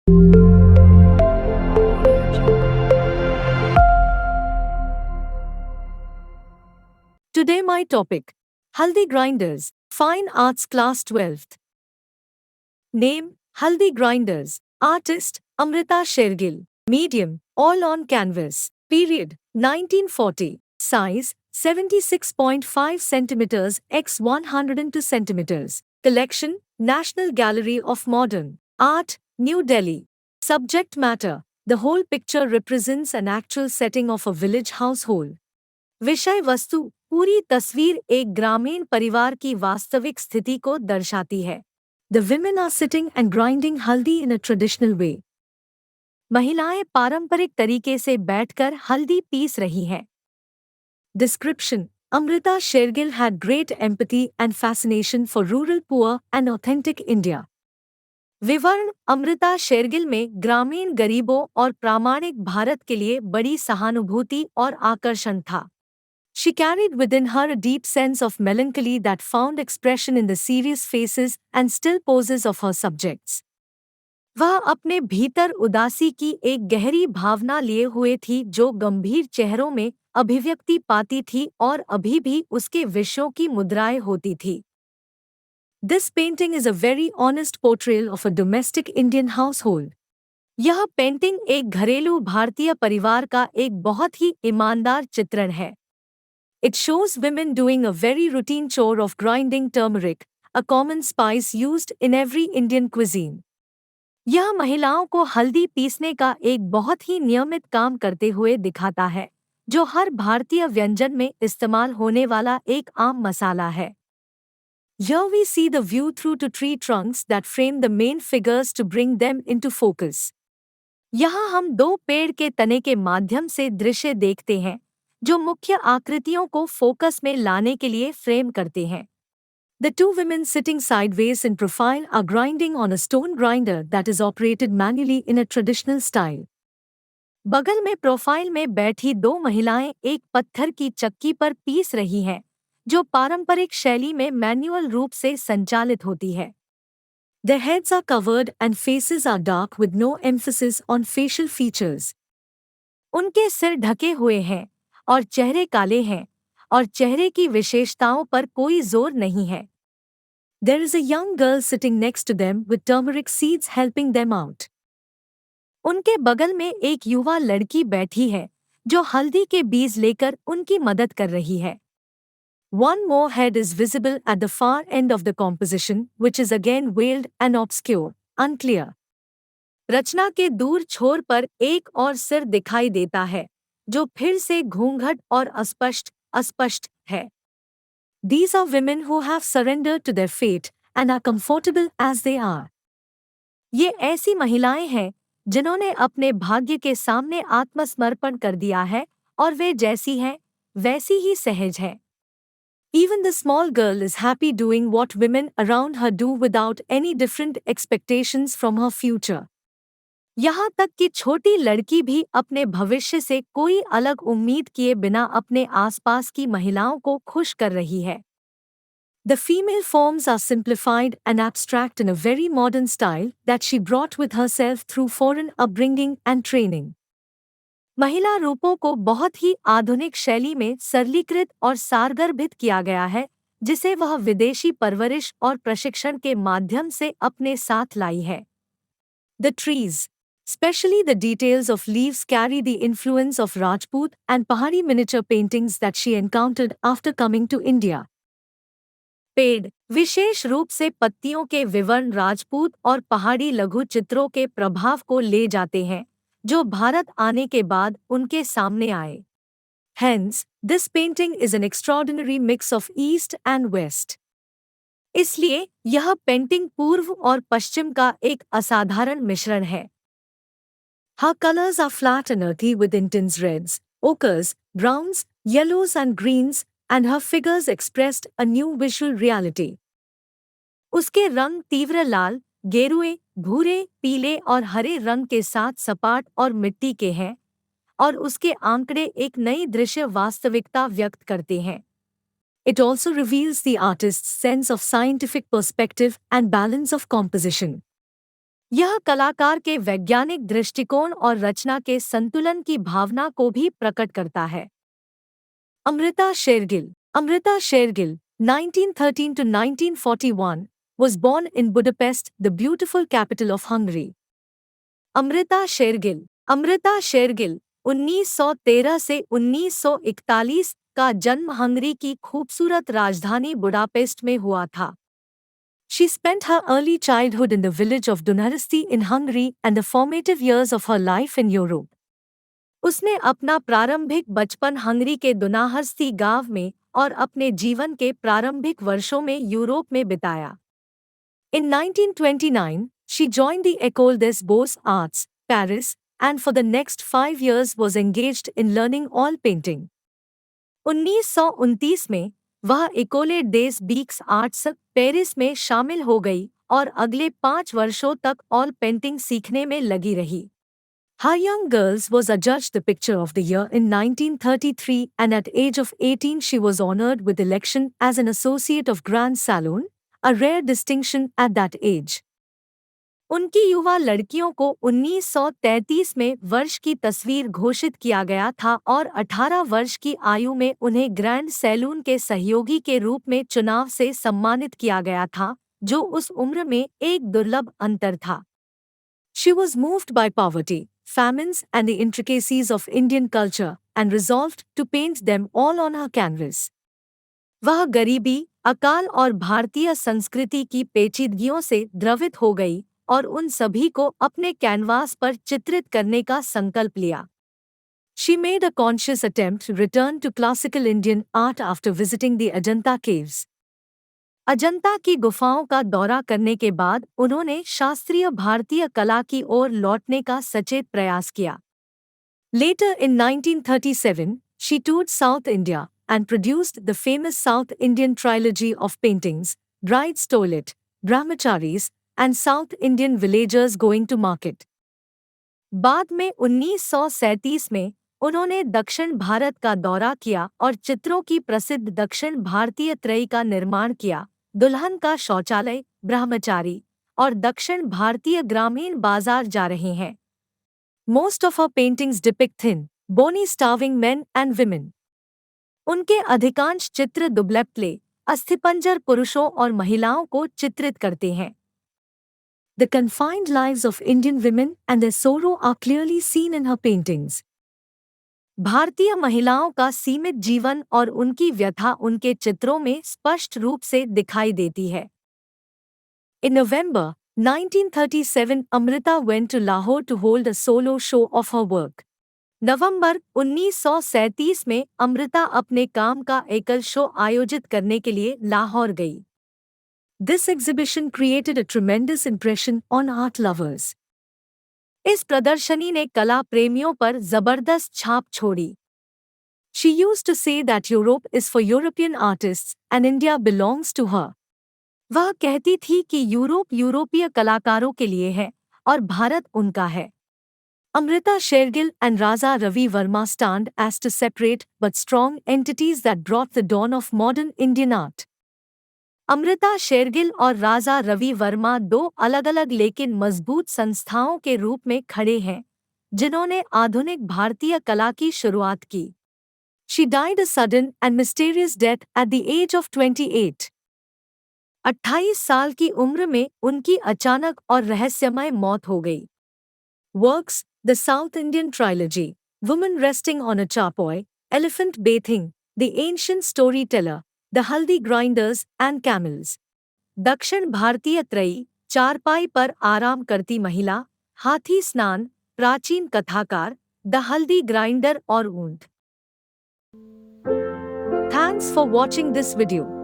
Today my topic, Haldi Grinders, Fine Arts Class 12th. Name, Haldi Grinders. Artist, Amrita Shergill. Medium, all on canvas. Period, 1940. Size, 76.5 centimeters x 102 centimeters. Collection, National Gallery of Modern Art, New Delhi. Subject matter, the whole picture represents an actual setting of a village household. विषय वस्तु, पूरी तस्वीर एक ग्रामीण परिवार की वास्तविक स्थिति को दर्शाती है. The women are sitting and grinding haldi in a traditional way. महिलाएं पारंपरिक तरीके से बैठकर हल्दी पीस रही हैं. Description: Amrita Shergill had great empathy and fascination for rural poor and authentic India. विवरण: अमृता शेरगिल में ग्रामीण गरीबों और प्रामाणिक भारत के लिए बड़ी सहानुभूति और आकर्षण था. She carried within her a deep sense of melancholy that found expression in the serious faces and still poses of her subjects. वह अपने भीतर उदासी की एक गहरी भावना लिए हुए थी जो गंभीर चेहरों में अभिव्यक्ति पाती थी और अभी भी उसके विषयों की मुद्राएं होती थी. This painting is a very honest portrayal of a domestic Indian household. यह पेंटिंग एक घरेलू भारतीय परिवार का एक बहुत ही ईमानदार चित्रण है. It shows women doing a very routine chore of grinding turmeric, a common spice used in every Indian cuisine. यह महिलाओं को हल्दी पीसने का एक बहुत ही नियमित काम करते हुए दिखाता है, जो हर भारतीय व्यंजन में इस्तेमाल होने वाला एक आम मसाला है. Here we see the view through to tree trunks that frame the main figures to bring them into focus. यहाँ हम दो पेड़ के तने के माध्यम से दृश्य देखते हैं, जो मुख्य आकृतियों को फोकस में लाने के लिए फ्रेम करते हैं. The two women sitting sideways in profile are grinding on a stone grinder that is operated manually in a traditional style. बगल में प्रोफाइल में बैठी दो महिलाएं एक पत्थर की चक्की पर पीस रही हैं, जो पारंपरिक शैली में मैनुअल रूप से संचालित होती है. Their heads are covered and faces are dark with no emphasis on facial features. उनके सिर ढके हुए हैं और चेहरे काले हैं और चेहरे की विशेषताओं पर कोई जोर नहीं है. There is a young girl sitting next to them with turmeric seeds helping them out. उनके बगल में एक युवा लड़की बैठी है जो हल्दी के बीज लेकर उनकी मदद कर रही है. One more head is visible at the far end of the composition, which is again veiled and obscure, unclear. रचना के दूर छोर पर एक और सिर दिखाई देता है, जो फिर से घूंघट और अस्पष्ट है. These are women who have surrendered to their fate and are comfortable as they are. ये ऐसी महिलाएं हैं जिन्होंने अपने भाग्य के सामने आत्मसमर्पण कर दिया है और वे जैसी हैं वैसी ही सहज हैं. Even the small girl is happy doing what women around her do without any different expectations from her future. यहाँ तक कि छोटी लड़की भी अपने भविष्य से कोई अलग उम्मीद किए बिना अपने आसपास की महिलाओं को खुश कर रही है. The female forms are simplified and abstract in a very modern style that she brought with herself through foreign upbringing and training. महिला रूपों को बहुत ही आधुनिक शैली में सरलीकृत और सारगर्भित किया गया है, जिसे वह विदेशी परवरिश और प्रशिक्षण के माध्यम से अपने साथ लाई है. The trees, especially the details of leaves, carry the influence of Rajput and Pahari miniature paintings that she encountered after coming to India. पेड़, विशेष रूप से पत्तियों के विवरण राजपूत और पहाड़ी लघु चित्रों के प्रभाव को ले जाते हैं, जो भारत आने के बाद उनके सामने आए. Hence, this painting is an extraordinary mix of East and West. इसलिए यह पेंटिंग पूर्व और पश्चिम का एक असाधारण मिश्रण है. Her colors are flat and earthy with intense reds, ochres, browns, yellows and greens, and her figures expressed a new visual reality. उसके रंग तीव्र लाल, गेरुए, भूरे, पीले और हरे रंग के साथ सपाट और मिट्टी के हैं, और उसके आंकड़े एक नई दृश्य वास्तविकता व्यक्त करते हैं. It also reveals the artist's sense of scientific perspective and balance of composition. यह कलाकार के वैज्ञानिक दृष्टिकोण और रचना के संतुलन की भावना को भी प्रकट करता है। Amrita Shergill. Amrita Shergill, 1913 to 1941, was born in Budapest, the beautiful capital of Hungary. Amrita Shergill. Amrita Shergill 1913 से 1941 का जन्म हंगरी की खूबसूरत राजधानी बुडापेस्ट में हुआ था। She spent her early childhood in the village of Dunărescu in Hungary and the formative years of her life in Europe. उसने अपना प्रारंभिक बचपन हंगरी के दुनाहर्स्ती गांव में और अपने जीवन के प्रारंभिक वर्षों में यूरोप में बिताया। In 1929, she joined the École des Beaux-Arts, Paris, and for the next 5 years was engaged in learning oil painting. 1929 में वह एकोले डेस बीक्स आर्ट्स, पेरिस में शामिल हो गई और अगले 5 वर्षों तक ऑयल पेंटिंग सीखने में लगी रही। Her Young Girls was adjudged the Picture of the Year in 1933 and at age of 18 she was honored with election as an Associate of Grand Salon, a rare distinction at that age. उनकी युवा लड़कियों को 1933 में वर्ष की तस्वीर घोषित किया गया था और 18 वर्ष की आयु में उन्हें ग्रैंड सैलून के सहयोगी के रूप में चुनाव से सम्मानित किया गया था, जो उस उम्र में एक दुर्लभ अंतर था। She was moved by poverty, famines and the intricacies of Indian culture and resolved to paint them all on her canvas. वह गरीबी, अकाल और भारतीय संस्कृति की पेचीदगियों से द्रवित हो गई और उन सभी को अपने कैनवास पर चित्रित करने का संकल्प लिया। She made a conscious attempt to return to classical Indian art after visiting the Ajanta caves. Ajanta की गुफाओं का दौरा करने के बाद उन्होंने शास्त्रीय भारतीय कला की ओर लौटने का सचेत प्रयास किया। Later in 1937, she toured South India and produced the famous South Indian trilogy of paintings, Bride's Toilet, Brahmacharis, and South Indian Villagers Going to Market. बाद में 1937 में उन्होंने दक्षिण भारत का दौरा किया और चित्रों की प्रसिद्ध दक्षिण भारतीय त्रयी का निर्माण किया, दुल्हन का शौचालय, ब्रह्मचारी और दक्षिण भारतीय ग्रामीण बाजार जा रहे हैं। Most of her paintings depict thin, bony starving men and women. उनके अधिकांश चित्र दुबलेपतले, अस्थिपंजर पुरुषों और महिलाओं को चित्रित करते हैं। The confined lives of Indian women and their sorrow are clearly seen in her paintings. भारतीय महिलाओं का सीमित जीवन और उनकी व्यथा उनके चित्रों में स्पष्ट रूप से दिखाई देती है। In November 1937, Amrita went to Lahore to hold a solo show of her work. नवंबर 1937 में अमृता अपने काम का एकल शो आयोजित करने के लिए लाहौर गई। This exhibition created a tremendous impression on art lovers. इस प्रदर्शनी ने कला प्रेमियों पर जबरदस्त छाप छोड़ी। She used to say that Europe is for European artists and India belongs to her. वह कहती थी कि यूरोप यूरोपीय कलाकारों के लिए है और भारत उनका है। Amrita Shergill and Raza Ravi Verma stand as two separate but strong entities that brought the dawn of modern Indian art. Amrita Shergill और राजा रवि वर्मा दो अलग-अलग लेकिन मजबूत संस्थाओं के रूप में खड़े हैं, जिन्होंने आधुनिक भारतीय कला की शुरुआत की। She died a sudden and mysterious death at the age of 28. 28 साल की उम्र में उनकी अचानक और रहस्यमय मौत हो गई। Works: The South Indian Trilogy, Woman Resting on a Charpoy, Elephant Bathing, The Ancient Storyteller, The Haldi Grinders and Camels. दक्षिण भारतीय त्रयी, चारपाई पर आराम करती महिला, हाथी स्नान, प्राचीन कथाकार, द हल्दी ग्राइंडर और ऊंट। Thanks for watching this video.